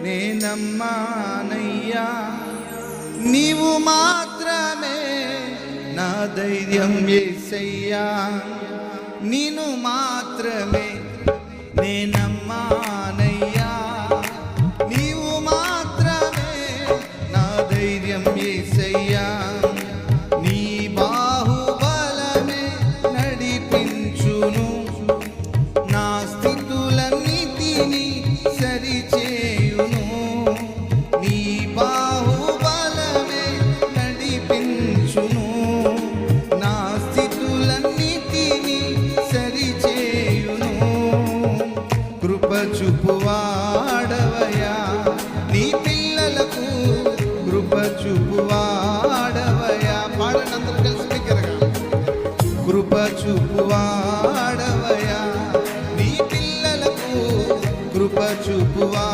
నేనమ్మానయ్యా. నీవు మాత్రమే నా ధైర్యం యేసయ్యా, నిన్ను మాత్రమే నేనమ్మానయ్యా. నీవు మాత్రమే నా ధైర్యం యేసయ్యా. నీ బాహుబలమే నడిపించును, నా స్థితులన్నిటినీ సరిచేయును. నీ బాహుబలమే నడిపించును, నా స్థితులన్నిటినీ సరిచేయును. కృప చూపువాడవయ్యా, నీ పిల్లలకు కృప చూపువాడవయ్యా. పాడండి అందరూ కలిసి బిగ్గరగా. కృప చూపువాడవయ్యా, నీ పిల్లలకు కృప చూపువా